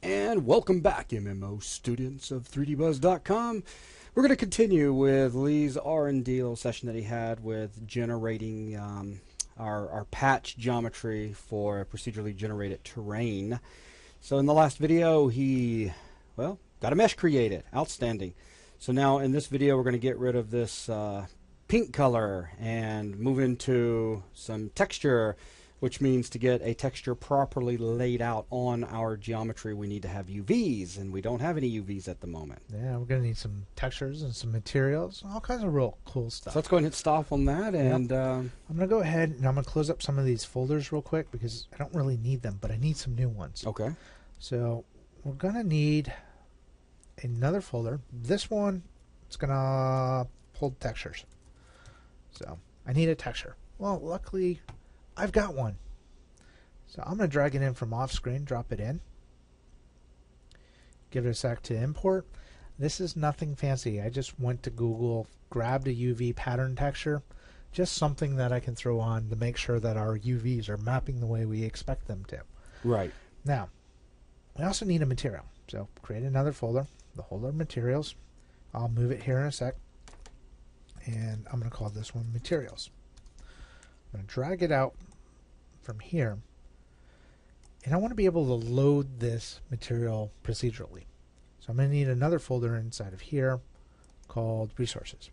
And welcome back, MMO students of 3dbuzz.com. We're going to continue with Lee's R&D little session that he had with generating our patch geometry for procedurally generated terrain. So in the last video, he, well, got a mesh created. Outstanding. So now in this video, we're going to get rid of this pink color and move into some texture, which means to get a texture properly laid out on our geometry, we need to have UVs, and we don't have any UVs at the moment. Yeah, we're going to need some textures and some materials, all kinds of real cool stuff. So let's go ahead and hit stop on that. And I'm going to go ahead and I'm going to close up some of these folders real quick because I don't really need them, but I need some new ones. Okay. So we're going to need another folder. This one, it's going to hold textures. So I need a texture. Well, luckily, I've got one. So I'm going to drag it in from off screen, drop it in. Give it a sec to import. This is nothing fancy. I just went to Google, grabbed a UV pattern texture, just something that I can throw on to make sure that our UVs are mapping the way we expect them to. Right. Now, we also need a material. So create another folder, the folder materials. I'll move it here in a sec. And I'm going to call this one materials. I'm going to drag it out from here, and I want to be able to load this material procedurally. So I'm going to need another folder inside of here called resources.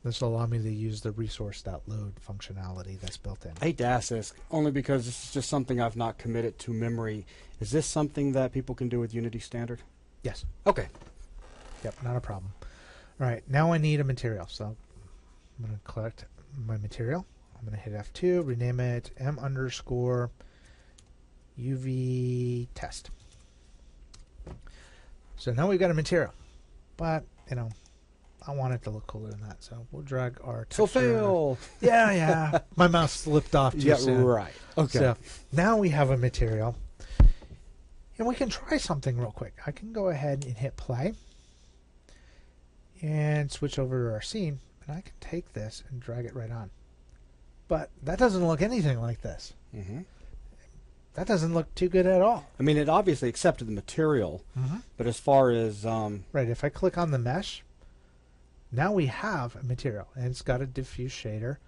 This will allow me to use the resource.load functionality that's built in. I hate to ask this, only because this is just something I've not committed to memory. Is this something that people can do with Unity Standard? Yes. Okay. Yep, not a problem. All right, now I need a material. So I'm going to collect my material. I'm going to hit F2, rename it M_UV test. So now we've got a material, but you know, I want it to look cooler than that. So we'll drag our texture. So fail. Yeah. My mouse slipped off too soon. Right. Okay. So now we have a material, and we can try something real quick. I can go ahead and hit play and switch over to our scene, and I can take this and drag it right on. But that doesn't look anything like this. Mm-hmm. That doesn't look too good at all. I mean, it obviously accepted the material, but as far as... right, if I click on the mesh, now we have a material, and it's got a diffuse shader,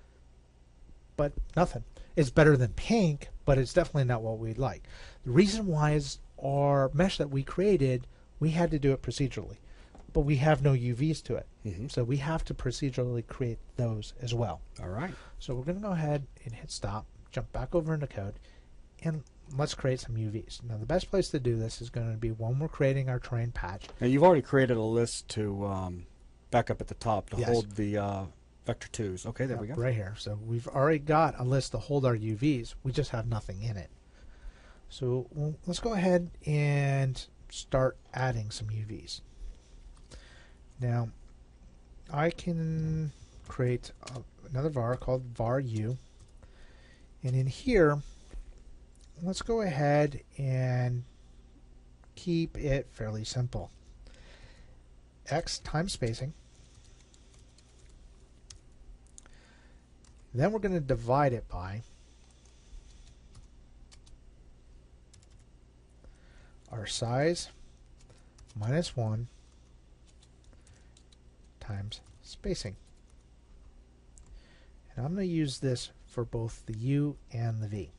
but nothing. It's better than pink, but it's definitely not what we'd like. The reason why is our mesh that we created, we had to do it procedurally. But we have no UVs to it. So we have to procedurally create those as well. All right. So we're going to go ahead and hit stop, jump back over into code, and let's create some UVs. Now the best place to do this is going to be when we're creating our terrain patch. Now you've already created a list to back up at the top to Yes. hold the vector 2s. Okay, there we go. Right here. So we've already got a list to hold our UVs. We just have nothing in it. So let's go ahead and start adding some UVs. Now, I can create another var called var_u, and in here, let's go ahead and keep it fairly simple. X times spacing. Then we're going to divide it by our size -1 times spacing. And I'm going to use this for both the U and the V.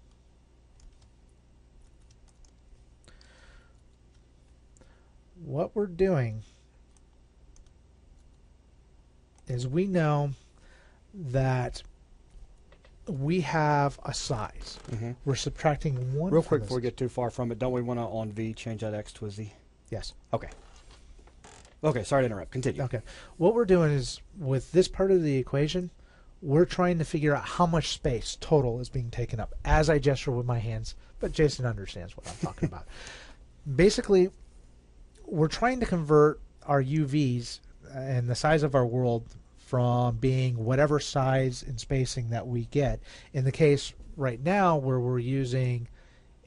What we're doing is we know that we have a size. We're subtracting 1. Real quick before we get too far from it, don't we want to, on V, change that X to a Z? Yes. Okay. Okay, sorry to interrupt. Continue. Okay. What we're doing is, with this part of the equation, we're trying to figure out how much space total is being taken up as I gesture with my hands, but Jason understands what I'm talking about. Basically, we're trying to convert our UVs and the size of our world from being whatever size and spacing that we get. In the case right now where we're using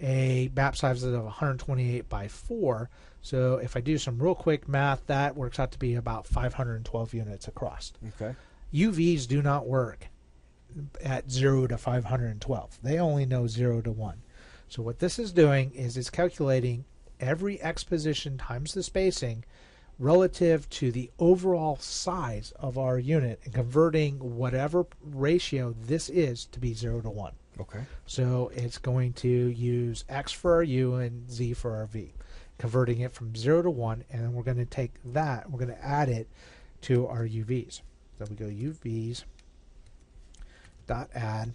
a map size of 128 by 4, so if I do some real quick math, that works out to be about 512 units across. Okay. UVs do not work at 0 to 512. They only know 0 to 1. So what this is doing is it's calculating every x position times the spacing relative to the overall size of our unit and converting whatever ratio this is to be 0 to 1. Okay. So it's going to use x for our u and z for our v, converting it from 0 to 1, and then we're going to take that, we're going to add it to our UVs. So we go UVs dot add,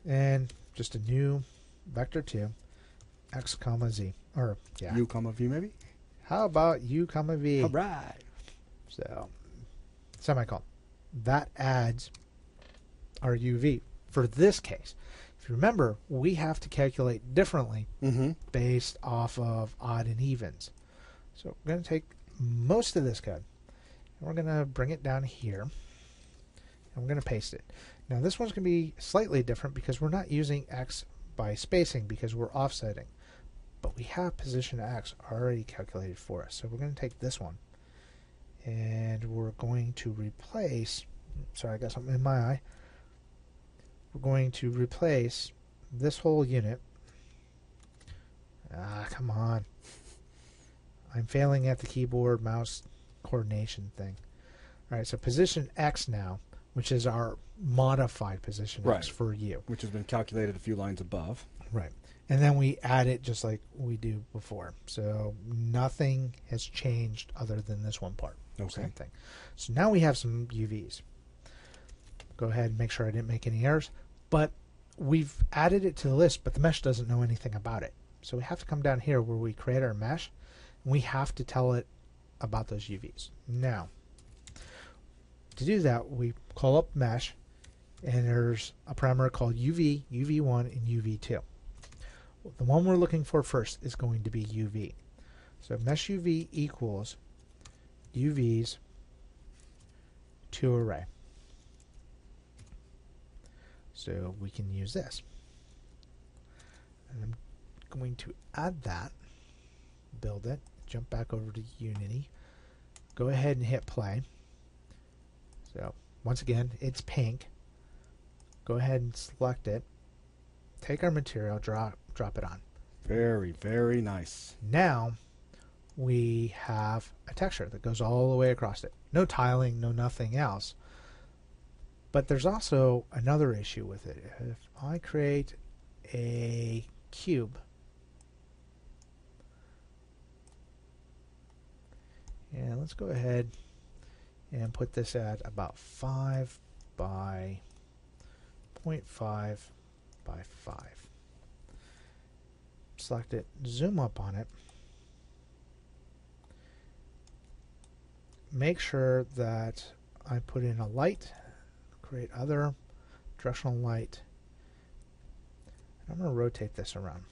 and just a new vector 2, x comma z, or yeah. U comma v maybe? How about u comma v? All right. So semicolon. That adds our UV for this case. If you remember, we have to calculate differently based off of odd and evens. So we're going to take most of this code, and we're going to bring it down here, and we're going to paste it. Now this one's going to be slightly different because we're not using x by spacing because we're offsetting. But we have position x already calculated for us. So we're going to take this one, and we're going to replace, sorry, I got something in my eye. We're going to replace this whole unit. Ah, come on. I'm failing at the keyboard mouse coordination thing. Alright, so position x now, which is our modified position x for u. Which has been calculated a few lines above. Right. And then we add it just like we do before. So nothing has changed other than this one part. Okay. Same thing. So now we have some UVs. Go ahead and make sure I didn't make any errors. But we've added it to the list, but the mesh doesn't know anything about it. So we have to come down here where we create our mesh, and we have to tell it about those UVs. Now, to do that, we call up mesh, and there's a parameter called UV, UV1, and UV2. The one we're looking for first is going to be UV. So mesh UV equals UVs to array. So we can use this. And I'm going to add that, build it, jump back over to Unity, go ahead and hit play. So once again, it's pink. Go ahead and select it, take our material, drop it on. Very, very nice. Now we have a texture that goes all the way across it. No tiling, no nothing else. But there's also another issue with it. If I create a cube, and let's go ahead and put this at about 5 by 0.5 by 5. Select it, zoom up on it. Make sure that I put in a light, create other, directional light. And I'm going to rotate this around.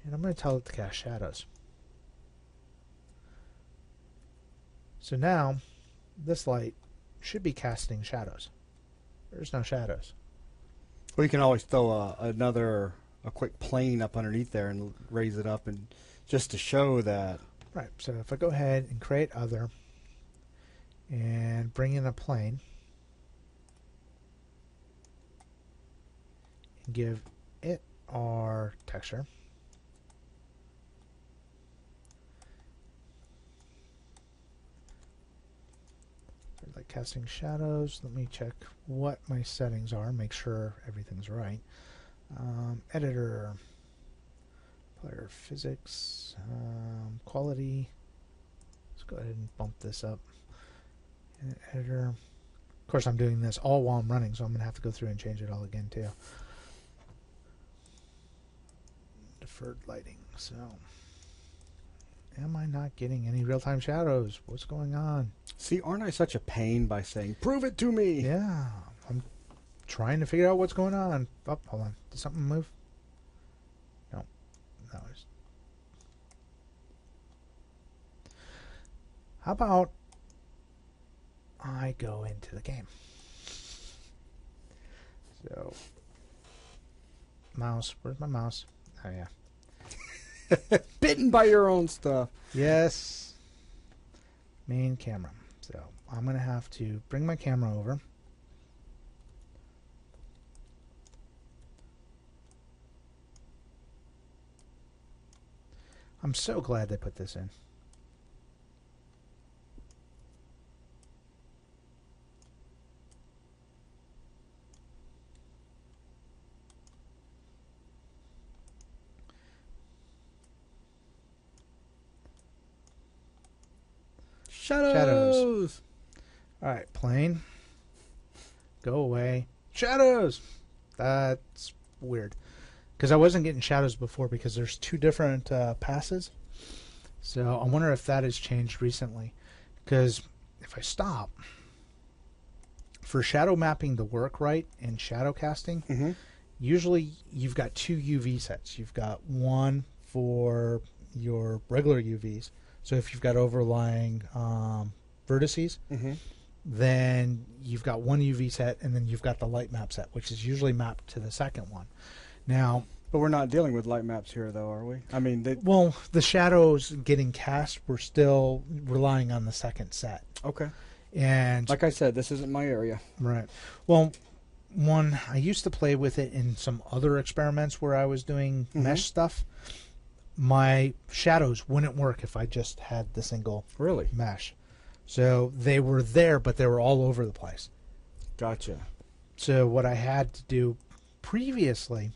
And I'm going to tell it to cast shadows. So now this light should be casting shadows. There's no shadows. Well, you can always throw a quick plane up underneath there and raise it up, and just to show that. Right, so if I go ahead and create other and bring in a plane and give it our texture, like casting shadows, let me check what my settings are, make sure everything's right. Editor, player physics, quality. Let's go ahead and bump this up. And editor. Of course, I'm doing this all while I'm running, so I'm going to have to go through and change it all again too. Deferred lighting. So, am I not getting any real-time shadows? What's going on? See, aren't I such a pain by saying, prove it to me? Yeah, I'm trying to figure out what's going on. Oh, hold on. Did something move? No. That was... How about I go into the game? So, mouse. Where's my mouse? Oh, yeah. Bitten by your own stuff. Yes. Main camera. So, I'm going to have to bring my camera over. I'm so glad they put this in. Shadows. All right, plane. Go away. Shadows. That's weird. Because I wasn't getting shadows before because there's two different passes. So I wonder if that has changed recently. Because if I stop, for shadow mapping to work right in shadow casting, usually you've got two UV sets. You've got one for your regular UVs. So if you've got overlying vertices, then you've got one UV set, and then you've got the light map set, which is usually mapped to the second one. Now, but we're not dealing with light maps here, though, are we? I mean, well, the shadows getting cast, we're still relying on the second set. Okay. And like I said, this isn't my area. Right. Well, I used to play with it in some other experiments where I was doing mesh stuff. My shadows wouldn't work if I just had the single mesh. So they were there, but they were all over the place. Gotcha. So what I had to do previously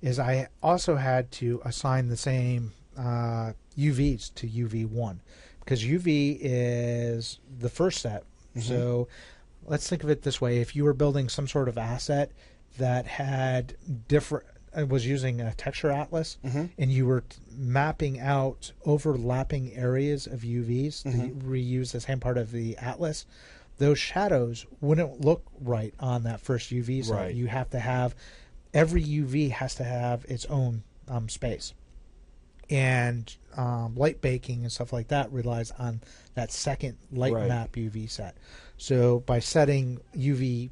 is I also had to assign the same UVs to UV1, because UV is the first set. So let's think of it this way. If you were building some sort of asset that had was using a texture atlas, and you were mapping out overlapping areas of UVs to reuse the same part of the atlas, those shadows wouldn't look right on that first UV set. Right. You have to have, every UV has to have its own space. And light baking and stuff like that relies on that second light map UV set. So by setting UV,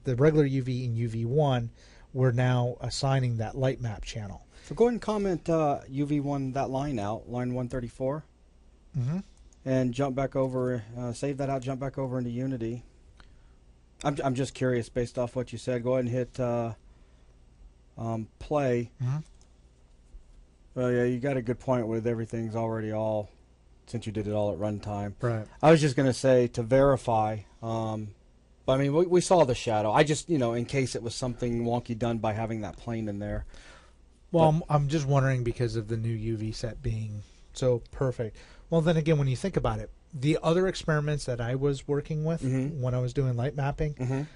the regular UV in UV1, we're now assigning that light map channel. So go ahead and comment UV1, that line out, line 134. And jump back over, save that out, jump back over into Unity. I'm just curious based off what you said. Go ahead and hit play. Well, yeah, you got a good point with everything's already all, since you did it all at runtime. Right. I was just going to say to verify, but I mean, we saw the shadow. I just, in case it was something wonky done by having that plane in there. Well, I'm just wondering because of the new UV set being so perfect. Well, then again, when you think about it, the other experiments that I was working with when I was doing light mapping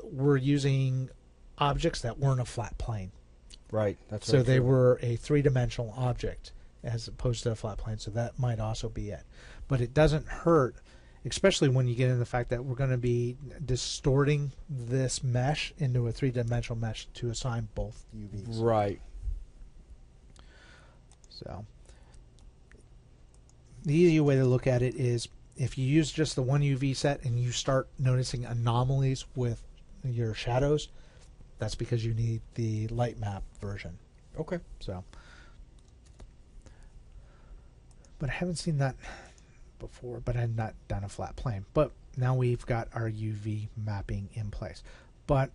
were using objects that weren't a flat plane. Right. That's so they were a three-dimensional object as opposed to a flat plane. So that might also be it. But it doesn't hurt, especially when you get into the fact that we're going to be distorting this mesh into a three-dimensional mesh to assign both UVs. Right. So the easy way to look at it is if you use just the one UV set and you start noticing anomalies with your shadows, that's because you need the light map version. Okay. So, but I haven't seen that before, but I've not done a flat plane. But now we've got our UV mapping in place. But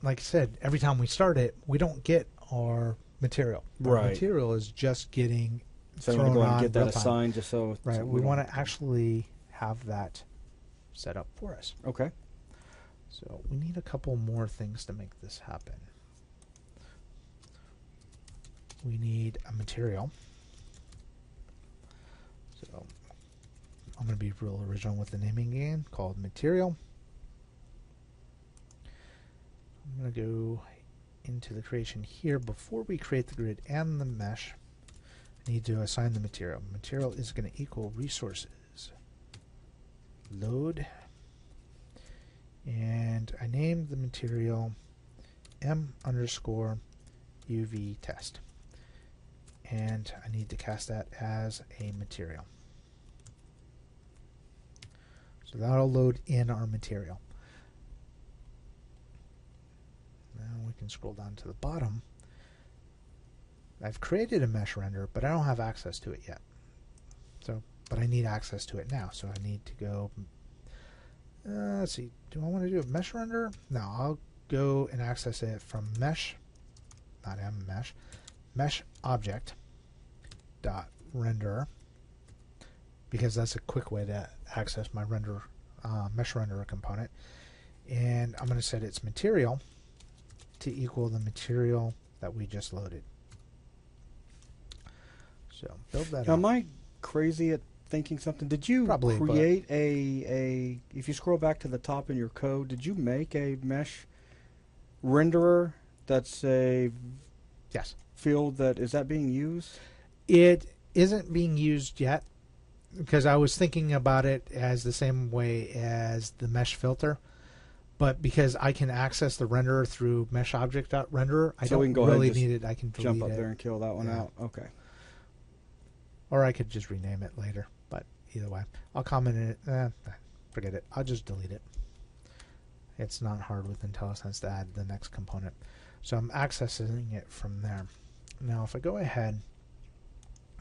like I said, every time we start it, we don't get our material. Our material is just getting so we're going to get that assigned just so. Right. We want to actually have that set up for us. Okay. So we need a couple more things to make this happen. We need a material. So I'm going to be real original with the naming again, called material. I'm going to go into the creation here. Before we create the grid and the mesh, I need to assign the material. Material is going to equal resources. Load. And I named the material m_UV test. And I need to cast that as a material. So that'll load in our material. Now we can scroll down to the bottom. I've created a mesh render, but I don't have access to it yet. So, but I need access to it now. So I need to go. Let's see. Do I want to do a mesh render? No, I'll go and access it from mesh, not M mesh, mesh object dot renderer, because that's a quick way to access my mesh renderer component, and I'm going to set its material to equal the material that we just loaded. So build that Now, up. am I crazy at thinking something? Did you Probably, create a if you scroll back to the top in your code, did you make a mesh renderer that's a Yes. field is that being used? It isn't being used yet, because I was thinking about it as the same way as the mesh filter, but because I can access the renderer through mesh object.renderer, I So we can don't go ahead really and just need it. I can delete Jump up it. there and kill that one Yeah. out. Okay. Or I could just rename it later, but either way, I'll comment it. Forget it. I'll just delete it. It's not hard with IntelliSense to add the next component. So I'm accessing it from there. Now if I go ahead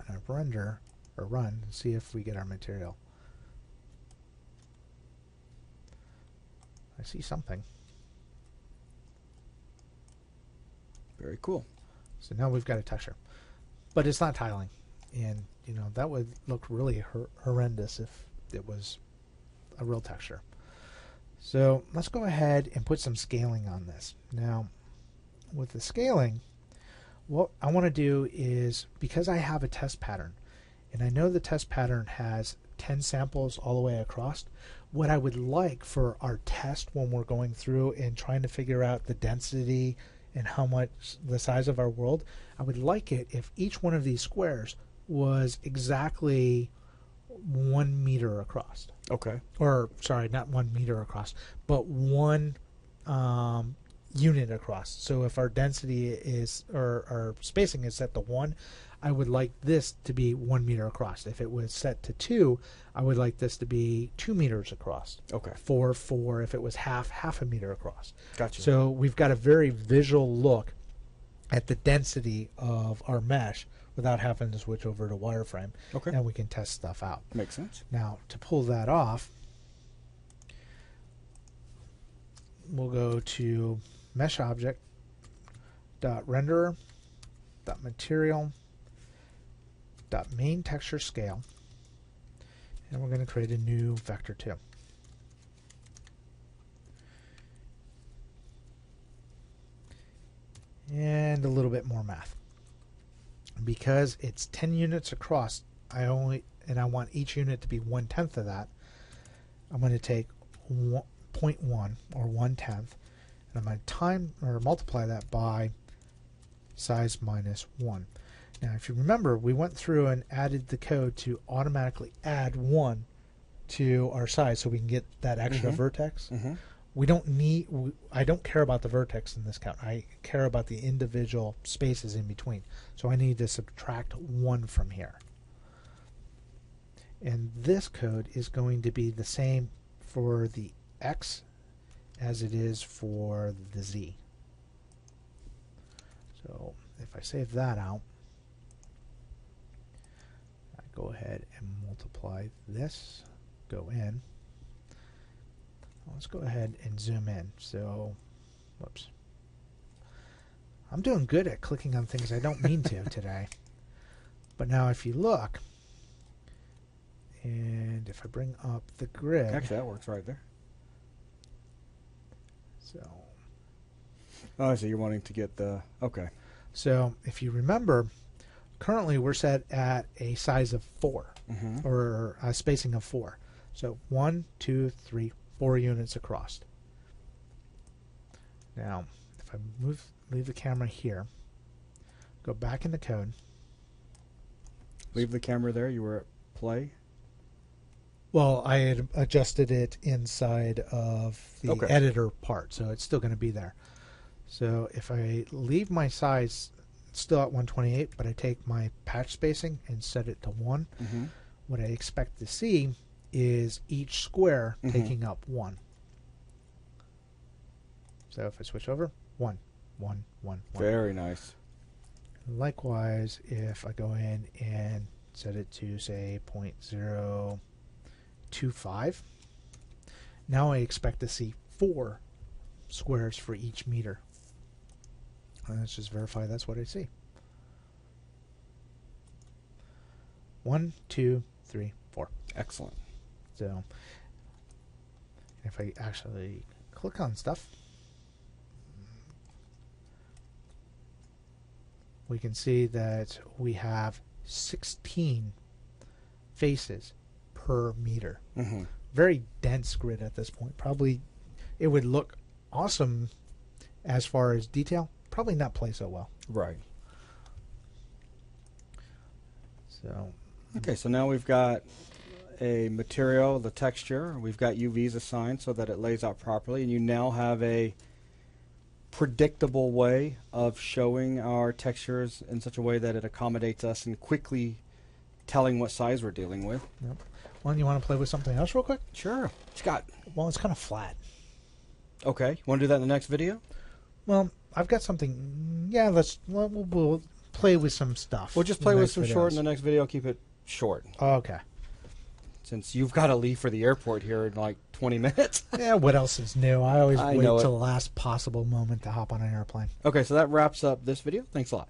and I render or run and see if we get our material. I see something. Very cool. So now we've got a texture. But it's not tiling. And, you know, that would look really horrendous if it was a real texture. So let's go ahead and put some scaling on this. Now, with the scaling, what I want to do is, because I have a test pattern, and I know the test pattern has 10 samples all the way across, what I would like for our test when we're going through and trying to figure out the density and how much the size of our world, I would like it if each one of these squares was exactly 1 meter across. Okay. Or, sorry, not 1 meter across, but one unit across. So if our density is, or our spacing is set to 1, I would like this to be 1 meter across. If it was set to 2, I would like this to be 2 meters across. Okay. 4, if it was half a meter across. Gotcha. So we've got a very visual look at the density of our mesh without having to switch over to wireframe. Okay. And we can test stuff out. Makes sense. Now, to pull that off, we'll go to mesh object dot renderer dot material dot main texture scale, and we're going to create a new vector 2. And a little bit more math. Because it's 10 units across, I want each unit to be 1/10 of that. I'm going to take 0.1 or 1/10, and I'm going to multiply that by size minus 1. Now, if you remember, we went through and added the code to automatically add 1 to our size so we can get that extra vertex. We don't need. I don't care about the vertex in this count. I care about the individual spaces in between. So I need to subtract 1 from here. And this code is going to be the same for the X as it is for the Z. So if I save that out, I go ahead and multiply this, go in. Let's go ahead and zoom in. So, whoops. I'm doing good at clicking on things I don't mean to today. But now if you look, and if I bring up the grid. Actually, that works right there. So, Oh, so you're wanting to get the... Okay. so if you remember, currently we're set at a size of 4, or a spacing of 4. So 1, 2, 3, 4 units across. Now, if I leave the camera here, go back into code. Leave the camera there. You were at play. Well, I had adjusted it inside of the editor part, so it's still going to be there. So if I leave my size still at 128, but I take my patch spacing and set it to 1, what I expect to see is each square taking up 1. So if I switch over, 1, 1, 1, 1. Very nice. Likewise, if I go in and set it to, say, 0.025, now I expect to see 4 squares for each meter. And let's just verify that's what I see. 1, 2, 3, 4. Excellent. So if I actually click on stuff, we can see that we have 16 faces per meter. Mm-hmm. Very dense grid at this point. Probably it would look awesome as far as detail. Probably not play so well. Right. So Okay, so now we've got a material, the texture. We've got UVs assigned so that it lays out properly, and you now have a predictable way of showing our textures in such a way that it accommodates us in quickly telling what size we're dealing with. yep. Well, you want to play with something else real quick? Sure. Scott. Well, it's kind of flat. Okay. You want to do that in the next video? Well, I've got something. Yeah, we'll play with some stuff. We'll just play with some short in the next video. Keep it short. Okay. Since you've got to leave for the airport here in like 20 minutes. Yeah, what else is new? I always I wait know till it. the last possible moment to hop on an airplane. Okay, so that wraps up this video. Thanks a lot.